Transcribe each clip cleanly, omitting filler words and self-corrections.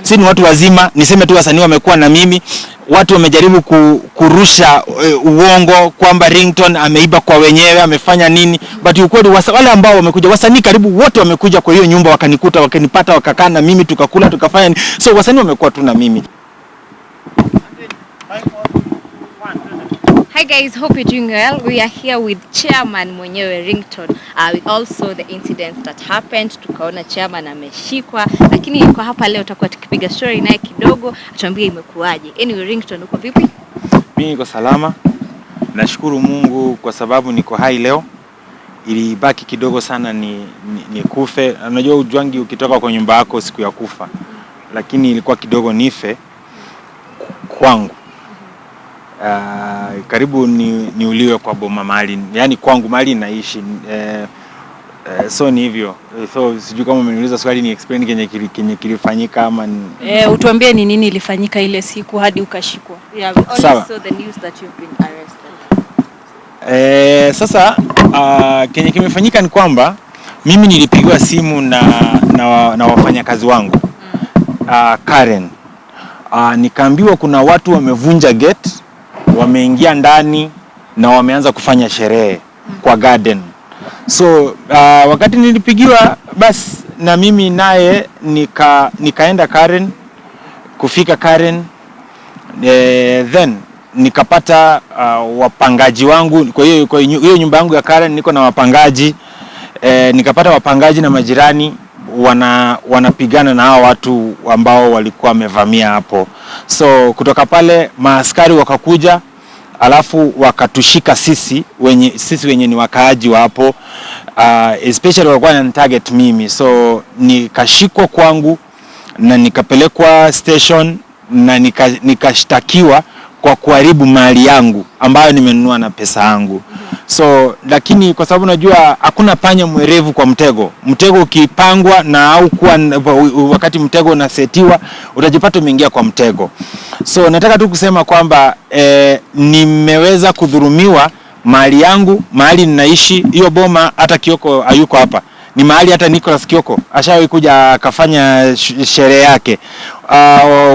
Sisi ni watu wazima, niseme tu wasanii wamekuwa na mimi. Watu wamejaribu kurusha uongo kwamba Ringtone ameiba kwa wenyewe, amefanya nini. But ukweli wale ambao wamekuja, wasanii karibu wote wamekuja kwa hiyo nyumba, wakanikuta, wakanipata, wakakaa na mimi, tukakula, tukafanya nini. So wasanii wamekuwa tu na mimi. Hi guys, hope you're doing well. We are here with chairman mwenyewe Ringtone. With also the incidents that happened. Tukaona chairman ameshikwa, lakini kwa hapa leo tutakuwa tukipiga story naye kidogo, atuambie imekuaje. Anyway, Ringtone uko vipi? Mimi niko salama. Nashukuru Mungu kwa sababu niko hai leo. Ilibaki kidogo sana ni kufe. Unajua ujuangi ukitoka kwa nyumba yako siku ya kufa. Lakini ilikuwa kidogo nife kwangu. Karibu niuliwe kwa boma mahali, yani kwangu mahali naishi. So ni hivyo. So sijui kama umeniuliza swali ni explain kenye kilifanyika ama utuambie ni nini ilifanyika ile siku hadi ukashikwa. Yeah, we only saw the news that you've been arrested. Sasa kenye kimefanyika ni kwamba mimi nilipigiwa simu na wafanyakazi wangu Karen. Nikaambiwa kuna watu wamevunja gate, wameingia ndani na wameanza kufanya sherehe kwa garden. So wakati nilipigiwa basi na mimi naye nikaenda Karen, kufika Karen, then nikapata wapangaji wangu. Kwa hiyo nyumba yangu ya Karen niko na wapangaji, nikapata wapangaji na majirani wanapigana na hao watu ambao walikuwa wamevamia hapo. So kutoka pale maaskari wakakuja, alafu wakatushika sisi wenye ni wakaaji wa hapo, especially walikuwa na target mimi. So nikashikwa kwangu na nikapelekwa station na nikashtakiwa kwa kuharibu mali yangu ambayo nimenunua na pesa yangu. So lakini kwa sababu najua hakuna panya mwerevu kwa mtego. Mtego ukipangwa na au kuwa wakati mtego unasetiwa, utajipata umeingia kwa mtego. So nataka tu kusema kwamba nimeweza kudhulumiwa mali yangu, mahali ninaishi. Hiyo boma hata Kioko hayuko hapa. Ni mahali hata Nicholas Kioko ashawahi kuja akafanya sherehe yake.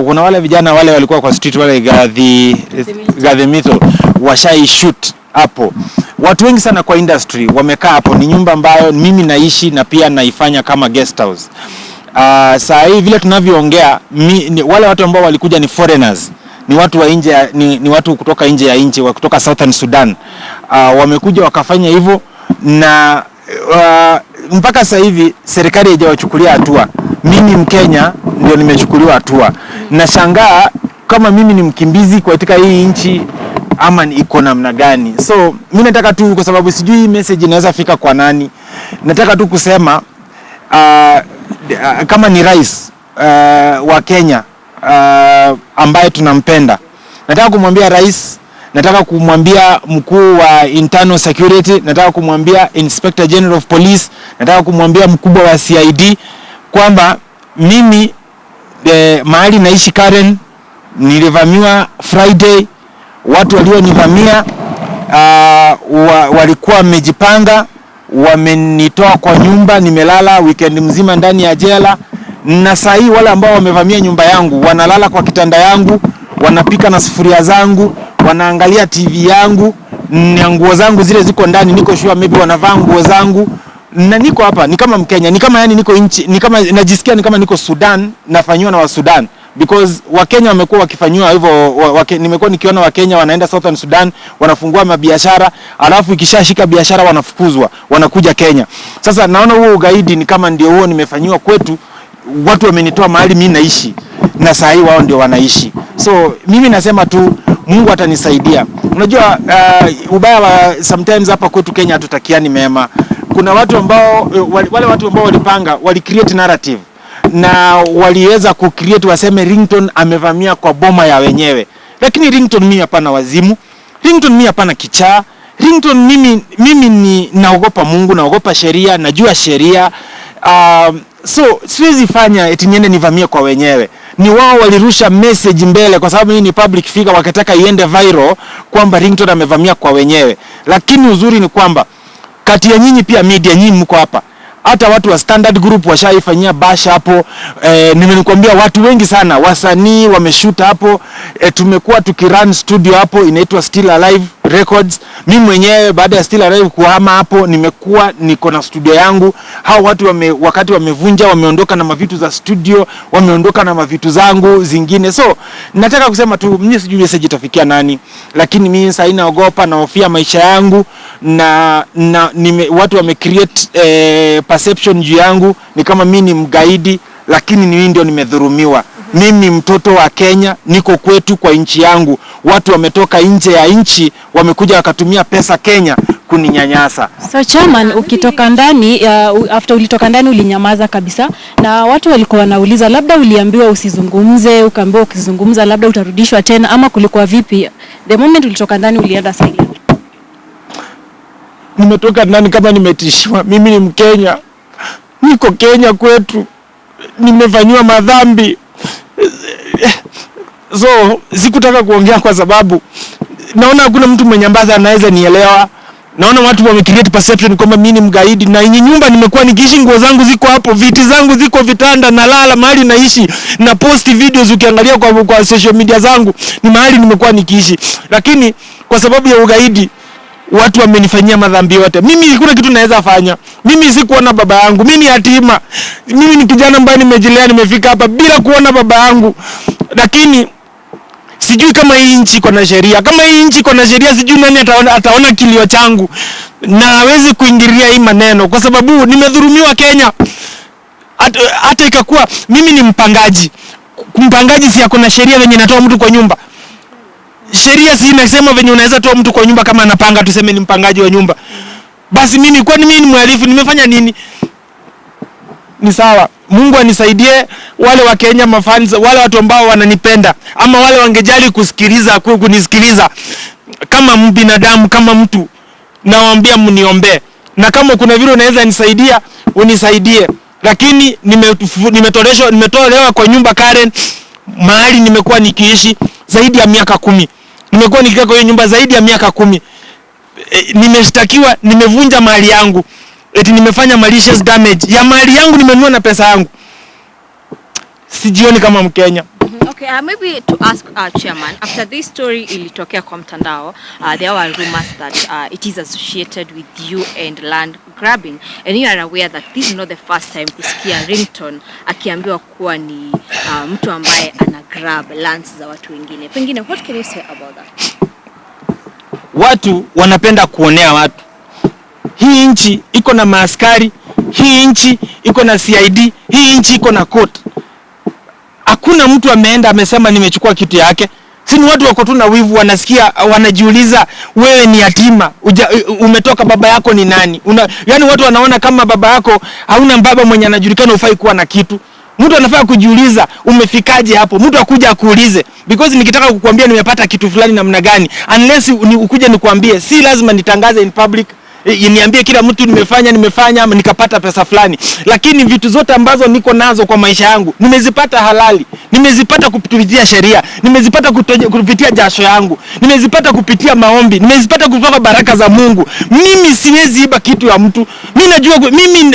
Kuna wale vijana wale walikuwa kwa street wale Gadhi Mitho washai shoot hapo. Watu wengi sana kwa industry wamekaa hapo. Ni nyumba ambayo mimi naishi na pia naifanya kama guest house. Saa hii vile tunavyoongea, wale watu ambao walikuja ni foreigners. Ni watu wa nje, ni watu kutoka nje ya nchi, kutoka Southern Sudan. Wamekuja wakafanya hivyo na mpaka sasa hivi serikali haijawachukulia hatua. Mimi Mkenya ndio nimechukuliwa hatua. Nashangaa kama mimi ni mkimbizi katika hii nchi ama iko namna gani. So mimi nataka tu, kwa sababu sijui message inaweza fika kwa nani, nataka tu kusema kama ni rais wa Kenya ambaye tunampenda, nataka kumwambia rais, nataka kumwambia mkuu wa internal security, nataka kumwambia Inspector General of Police, nataka kumwambia mkubwa wa CID kwamba mimi mahali naishi Karen nilivamiwa Friday. Watu walionivamia walikuwa wamejipanga, wamenitoa kwa nyumba, nimelala weekend mzima ndani ya jela. Na saa hii wale ambao wamevamia nyumba yangu wanalala kwa kitanda yangu, wanapika na sufuria zangu, wanaangalia TV yangu, na nguo zangu zile ziko ndani, niko sure maybe wanavaa nguo zangu. Na niko hapa ni kama Mkenya, ni kama yani niko nchi, ni kama najisikia ni kama niko Sudan, nafanywa na wa Sudan. Because Wakenya wamekuwa wakifanywa hivyo, nimekuwa nikiona Wakenya wanaenda Southern Sudan, wanafungua mabiashara, alafu ikishashika biashara wanafukuzwa, wanakuja Kenya. Sasa naona huo ugaidi ni kama ndio huo nimefanywa kwetu. Watu wamenitoa mahali mimi naishi na saa hii wao ndio wanaishi. So mimi nasema tu Mungu atanisaidia. Unajua ubaya wa sometimes hapa kwetu Kenya hatutakiani mema. Kuna watu ambao wale watu ambao walipanga, wali create narrative na waliweza kucreate waseme Ringtone amevamia kwa boma ya wenyewe. Lakini Ringtone mimi hapana wazimu. Ringtone mimi hapana kichaa. Ringtone mimi ni naogopa Mungu, naogopa sheria, najua sheria. So siwezi fanya eti niende nivamie kwa wenyewe. Ni wao walirusha message mbele kwa sababu hii ni public figure, wakataka iende viral kwamba Ringtone amevamia kwa wenyewe. Lakini uzuri ni kwamba kati ya nyinyi pia media nyinyi mko hapa, hata watu wa Standard Group washaifanyia basha hapo. Nimenikwambia watu wengi sana, wasanii wameshoot hapo. Tumekuwa tukirun studio hapo inaitwa Still Alive Records. Mimi mwenyewe baada ya Still Alive kuhama hapo, niko na studio yangu. Hao watu wakati wamevunja, wameondoka na mavitu za studio, wameondoka na mavitu zangu zingine. So nataka kusema tu, mimi sijui message itafikia nani, lakini mimi sasa naogopa, nahofia maisha yangu, na watu wamecreate perception juu yangu ni kama mimi ni mgaidi, lakini mimi ndio nimedhulumiwa. Mimi mtoto wa Kenya, niko kwetu kwa nchi yangu. Watu wametoka nje ya nchi, wamekuja wakatumia pesa Kenya kuninyanyasa. So chairman, ukitoka ndani, after ulitoka ndani ulinyamaza kabisa, na watu walikuwa wanauliza labda uliambiwa usizungumze, ukaambiwa ukizungumza labda utarudishwa tena, ama kulikuwa vipi? The moment ulitoka ndani ulienda silent. Nimetoka ndani kama nimetishiwa. Mimi ni Mkenya, niko Kenya kwetu, nimefanywa madhambi. So sikutaka kuongea kwa sababu naona hakuna mtu mwenye ambaza anaweza nielewa. Naona watu wamecreate perception kwamba mimi ni mgaidi, na hii nyumba nimekuwa nikiishi, nguo zangu ziko hapo, viti zangu ziko vitanda, nalala mahali naishi, na post videos ukiangalia kwa social media zangu, ni mahali nimekuwa nikiishi. Lakini kwa sababu ya ugaidi watu wamenifanyia madhambi yote. Mimi hakuna kitu naweza fanya. Mimi sikuona baba yangu. Mimi ni yatima. Mimi ni kijana ambaye nimejilea, nimefika hapa bila kuona baba yangu. Lakini sijui kama hii nchi iko na sheria. Kama hii nchi iko na sheria, sijui nani ataona kilio changu na hawezi kuingilia hii maneno, kwa sababu nimedhulumiwa Kenya. Hata ikakuwa mimi ni mpangaji. Mpangaji si yako na sheria venye natoa mtu kwa nyumba. Sheria si inasema venye unaweza toa mtu kwa nyumba kama anapanga, tuseme ni mpangaji wa nyumba. Basi mimi, kwani mimi ni mhalifu? Nimefanya nini? Ni sawa. Mungu anisaidie wale wa Kenya, mafans, wale watu ambao wananipenda, ama wale wangejali kunisikiliza kama binadamu, kama mtu, nawaambia mniombe. Na kama kuna vile unaweza nisaidia, unisaidie. Lakini nimetolewa kwa nyumba Karen, mahali nimekuwa nikiishi zaidi ya miaka 10. Nimekuwa nikikaa kwa hiyo nyumba zaidi ya miaka 10. Nimeshtakiwa, nimevunja mali yangu. Eti nimefanya malicious damage ya mali yangu, nimenunua na pesa yangu. Sijioni kama Mkenya. Okay, maybe to ask chairman, after this story ilitokea kwa mtandao, there were rumors that it is associated with you and land grabbing, and you are aware that this is not the first time kusikia Ringtone akiambiwa kuwa ni mtu ambaye ana grab lands za watu wengine. Pengine, what can you say about that? Watu wanapenda kuonea watu. Hii nchi iko na maaskari, hii nchi iko na CID, hii nchi iko na court. Hakuna mtu ameenda amesema nimechukua kitu yake. Sini watu wako tu na wivu, wanasikia, wanajiuliza wewe ni yatima, umetoka, baba yako ni nani? Yani watu wanaona kama baba yako hauna baba mwenye anajulikana, ufai kuwa na kitu. Mtu anafaa kujiuliza umefikaje hapo. Mtu akuja akuulize, because nikitaka kukuambia nimepata kitu fulani namna gani, unless ukuje nikuambie, si lazima nitangaze in public, niambie kila mtu nimefanya ama nikapata pesa fulani. Lakini vitu zote ambazo niko nazo kwa maisha yangu nimezipata halali, nimezipata kupitia sheria, nimezipata kupitia jasho yangu, nimezipata kupitia maombi, nimezipata kutoka baraka za Mungu. Mimi siwezi iba kitu ya mtu. Mimi najua,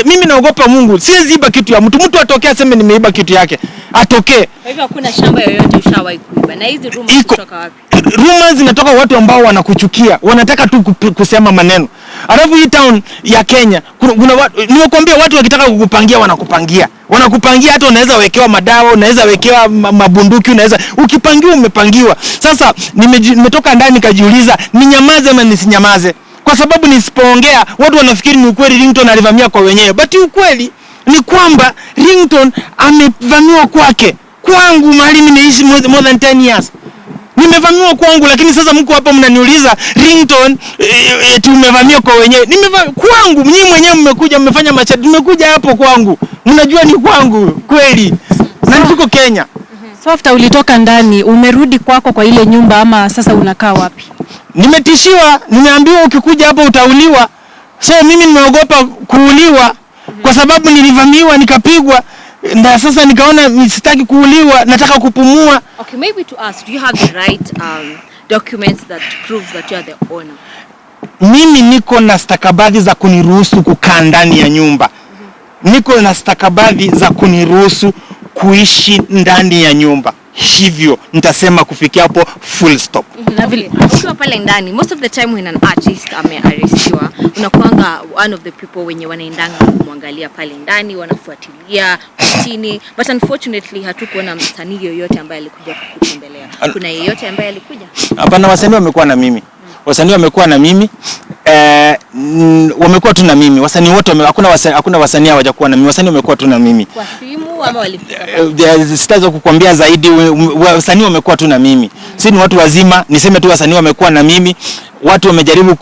mimi naogopa Mungu. Siwezi iba kitu ya mtu. Mtu atokea aseme nimeiba kitu yake, atokee. Kwa hivyo hakuna shamba yoyote ushawahi kuiba. Na hizi rumors kutoka wapi? Rumors zinatoka watu ambao wanakuchukia, wanataka tu kusema maneno. Alafu hii town ya Kenya, kuna watu, nimekuambia, watu wakitaka kukupangia wanakupangia. Wanakupangia, hata unaweza wekewa madawa, unaweza wekewa mabunduki, unaweza ukipangiwa umepangiwa. Sasa nimetoka ndani nikajiuliza, ninyamaze ama nisinyamaze? Kwa sababu nisipoongea watu wanafikiri ni ukweli Ringtone alivamia kwa wenyewe. But ukweli ni kwamba Ringtone amevamiwa kwake. Kwangu mahali nimeishi more than 10 years. Nimevamiwa kwangu, lakini sasa mko hapa mnaniuliza Ringtone tumevamiwa kwa wenyewe. Kwangu, nyinyi mwenyewe mmekuja mmefanya machati, tumekuja hapo kwangu. Mnajua ni kwangu kweli. Na niko Kenya. So after ulitoka ndani, umerudi kwako kwa ile nyumba ama sasa unakaa wapi? Nimetishiwa, nimeambiwa ukikuja hapo utauliwa. So mimi nimeogopa kuuliwa kwa sababu nilivamiwa nikapigwa. Na sasa nikaona sitaki kuuliwa, nataka kupumua. Okay, maybe to ask, do you have the right documents that prove that you are the owner? Mimi niko na stakabadhi za kuniruhusu kukaa ndani ya nyumba. niko na stakabadhi za kuniruhusu kuishi ndani ya nyumba. Hivyo nitasema kufikia hapo full stop. Na vile ukiwa pale ndani, most of the time when an artist amearestiwa, unakuanga one of the people wenye wanaendanga kumwangalia pale ndani, wanafuatilia chini, but unfortunately hatukuona msanii yoyote ambaye alikuja kukutembelea. Kuna yeyote ambaye alikuja? Hapana, wasanii wamekuwa na mimi. Wasanii wamekuwa na mimi. Wamekuwa tu na mimi. Wasanii wote hakuna wasanii hawajakuwa na mimi. Wasanii wamekuwa tu na mimi. Kwa simu ama walifika? Sitaweza kukuambia zaidi. Wasanii wamekuwa tu na mimi. Sisi ni watu wazima, niseme tu wasanii wamekuwa na mimi. Watu wamejaribu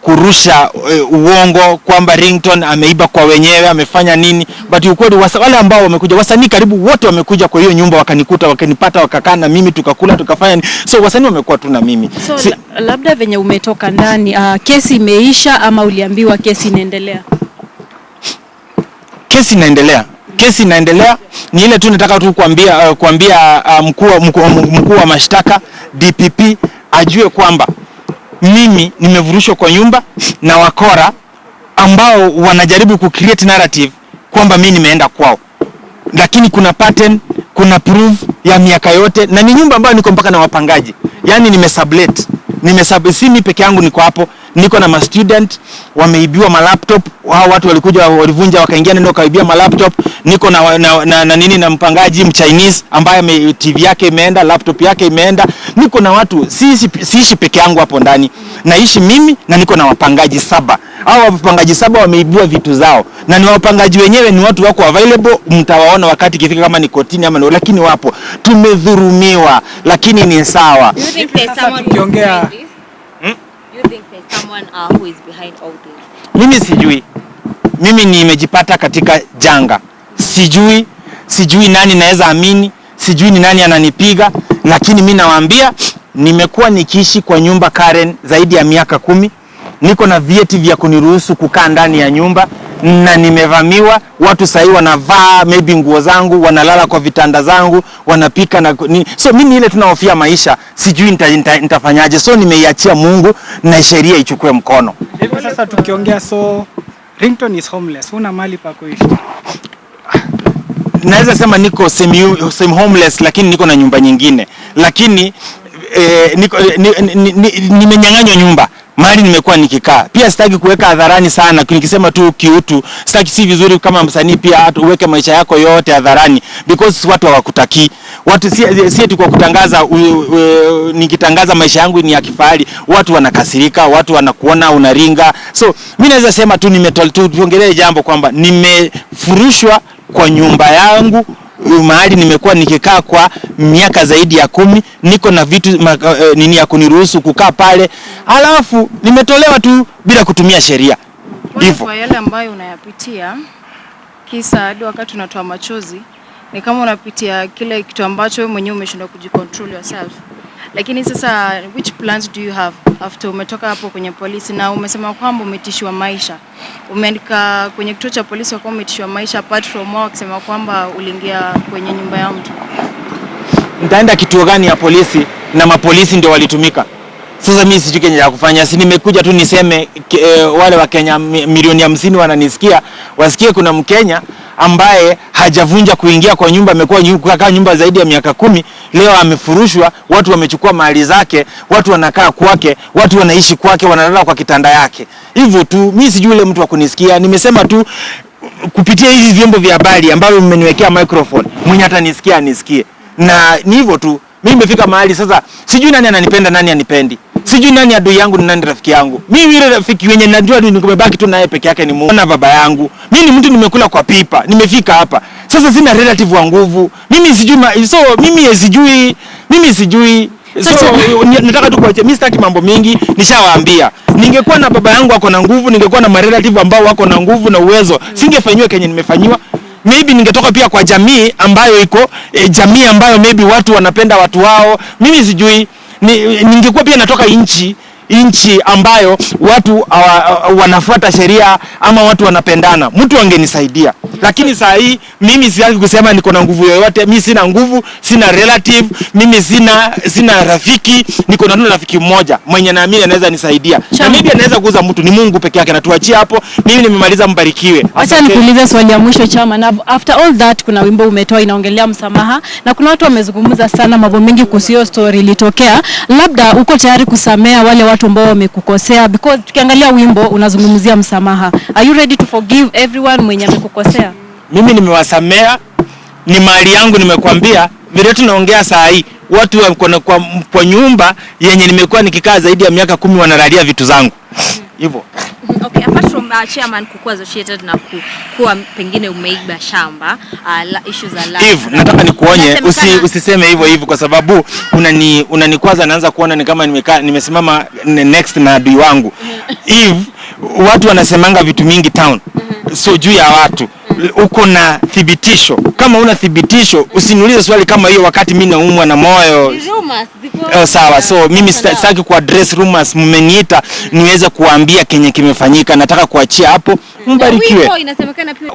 kurusha uongo kwamba Ringtone ameiba kwa wenyewe, amefanya nini, but ukweli wale ambao wamekuja, wasanii karibu wote wamekuja kwa hiyo nyumba, wakanikuta, wakanipata, wakakaa na mimi, tukakula, tukafanya. So wasanii wamekuwa tu na mimi. So labda venye umetoka ndani, kesi imeisha ama uliambiwa kesi inaendelea? Kesi inaendelea. Kesi inaendelea. Ni ile tu nataka tu kuambia mkuu wa mashtaka DPP ajue kwamba mimi nimevurushwa kwa nyumba na wakora ambao wanajaribu kucreate narrative kwamba mimi nimeenda kwao. Lakini kuna pattern, kuna proof ya miaka yote, na ni nyumba ambayo niko mpaka na wapangaji. Yaani nimesublet. Si mimi peke yangu niko hapo, niko na ma student wameibiwa ma laptop. Hao watu walikuja, walivunja, wakaingia ndio wakaibia ma laptop. Niko na mpangaji Mchinese ambaye TV yake imeenda, laptop yake imeenda. Niko na watu, siishi peke yangu hapo ndani. Naishi mimi na niko na wapangaji 7. Hao wapangaji 7 wameibiwa vitu zao. Na ni wapangaji wenyewe ni watu wako available, mtawaona wakati kifika kama ni kotini ama no, lakini wapo. Tumedhurumiwa, lakini ni sawa. Do you think there's someone who is behind all this? Mimi sijui. Mimi nimejipata katika janga. Sijui nani naweza amini, sijui ni nani ananipiga, lakini mimi nawaambia nimekuwa nikiishi kwa nyumba Karen zaidi ya miaka 10. Niko na vyeti vya kuniruhusu kukaa ndani ya nyumba na nimevamiwa. Watu sasa wanavaa maybe nguo zangu, wanalala kwa vitanda zangu, wanapika na so mimi ile tunahofia maisha, sijui nitafanyaje. So nimeiachia Mungu na sheria ichukue mkono. Hivi sasa tukiongea, so Ringtone is homeless, una mali pa kuishi? Naweza sema niko semi homeless, lakini niko na nyumba nyingine. Lakini nimenyang'anywa nyumba mahali nimekuwa nikikaa. Pia sitaki kuweka hadharani sana, nikisema tu kiutu. Sitaki, si vizuri kama msanii pia uweke maisha yako yote hadharani, because watu hawakutaki. Watu si eti kwa kutangaza nikitangaza maisha yangu ni ya kifahari, watu wanakasirika, watu wanakuona unaringa. So mimi naweza sema tu tuongelee jambo kwamba nimefurushwa kwa nyumba yangu mahali nimekuwa nikikaa kwa miaka zaidi ya 10. Niko na vitu nini ya kuniruhusu kukaa pale, alafu nimetolewa tu bila kutumia sheria. Hivyo kwa yale ambayo unayapitia, kisa hadi wakati unatoa machozi, ni kama unapitia kile kitu ambacho wewe mwenyewe umeshindwa kujicontrol yourself. Lakini sasa, which plans do you have after umetoka hapo kwenye polisi, na umesema kwamba umetishiwa maisha? Umeandika kwenye kituo cha polisi kwa umetishiwa maisha, apart from wao kusema kwamba uliingia kwenye nyumba ya mtu. Nitaenda kituo gani ya polisi na mapolisi ndio walitumika? Sasa mimi sijui Kenya ya kufanya. Si nimekuja tu niseme wale wa Kenya milioni 50 wananisikia, wasikie kuna Mkenya ambaye hajavunja kuingia kwa nyumba, amekuwa kukaa nyumba zaidi ya miaka 10, leo amefurushwa, watu wamechukua mali zake, watu wanakaa kwake, watu wanaishi kwake, wanalala kwa kitanda yake. Hivyo tu, mimi sijui yule mtu wa kunisikia. Nimesema tu kupitia hizi vyombo vya habari ambavyo mmeniwekea microphone, mwenye atanisikia anisikie. Na ni hivyo tu. Mimi nimefika mahali sasa sijui nani ananipenda, nani anipendi. Sijui nani adui yangu, ni nani rafiki yangu. Mimi yule rafiki wenye najua ni nimebaki tu naye peke yake ni Mungu na baba yangu. Mimi ni mtu nimekula kwa pipa, nimefika hapa. Sasa sina relative wa nguvu. Mimi sijui mimi sijui. So nataka tu kuacha, mimi sitaki mambo mingi, nishawaambia. Ningekuwa na baba yangu wako na nguvu, ningekuwa na relative ambao wako na nguvu na uwezo, singefanywa Kenya nimefanywa. Maybe ningetoka pia kwa jamii ambayo iko jamii ambayo maybe watu wanapenda watu wao. Mimi sijui ningekuwa pia natoka nchi nchi ambayo watu wanafuata sheria ama watu wanapendana, mtu angenisaidia. Lakini saa hii mimi siwezi kusema niko na nguvu yoyote. Mimi sina nguvu, sina relative, mimi sina rafiki. Niko na rafiki mmoja mwenye naamini anaweza nisaidia. Na mimi anaweza kuuza mtu, ni Mungu peke yake. Na tuachie hapo. Mimi nimemaliza, mbarikiwe. Acha nikuulize swali ya mwisho chama. Na after all that kuna wimbo umetoa inaongelea msamaha na kuna watu wamezungumza sana mambo mengi kuhusu story ilitokea. Labda uko tayari kusamea wale watu ambao wamekukosea, because tukiangalia wimbo unazungumzia msamaha. Are you ready to forgive everyone mwenye amekukosea? Mimi nimewasamea, ni mali yangu. Nimekwambia vile tunaongea saa hii, watu kwa nyumba yenye nimekuwa nikikaa zaidi ya miaka 10 wanalalia vitu zangu hivyo. Okay, apart from chairman kukuwa associated na kuwa pengine umeiba shamba, issues za land. Eve, nataka nikuonye usiseme hivyo kwa sababu unanikwaza, naanza kuona ni kama nimesimama next na adui wangu. Eve, watu wanasemanga vitu mingi town. So juu ya watu uko na thibitisho. Kama una thibitisho usiniulize swali kama hiyo wakati mimi naumwa na moyo. Sawa, so mimi sitaki ku address rumors. Mmeniita niweze kuambia kenye kimefanyika. Nataka kuachia hapo. Mbarikiwe.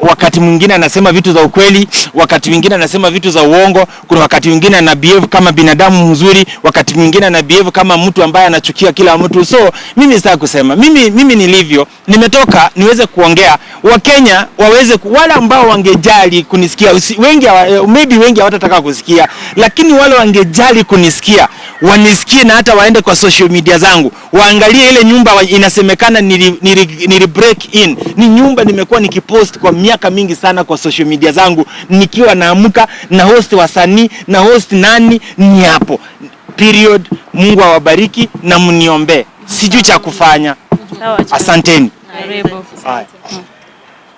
Wakati mwingine anasema vitu za ukweli, wakati mwingine anasema vitu za uongo, kuna wakati mwingine ana behave kama binadamu mzuri, wakati mwingine ana behave kama mtu ambaye anachukia kila mtu. So mimi sitaki kusema. Mimi nilivyo, nimetoka niweze kuongea. Wakenya waweze wale ambao wangejali kunisikia, wengi hawatataka kusikia, lakini wale wangejali kunisikia wanisikie, na hata waende kwa social media zangu waangalie ile nyumba inasemekana nili break in. Ni nyumba nimekuwa nikipost kwa miaka mingi sana kwa social media zangu, nikiwa naamka na host wasanii na host nani ni hapo. Period. Mungu awabariki na mniombe. Sijui cha kufanya. Asanteni. Karibu.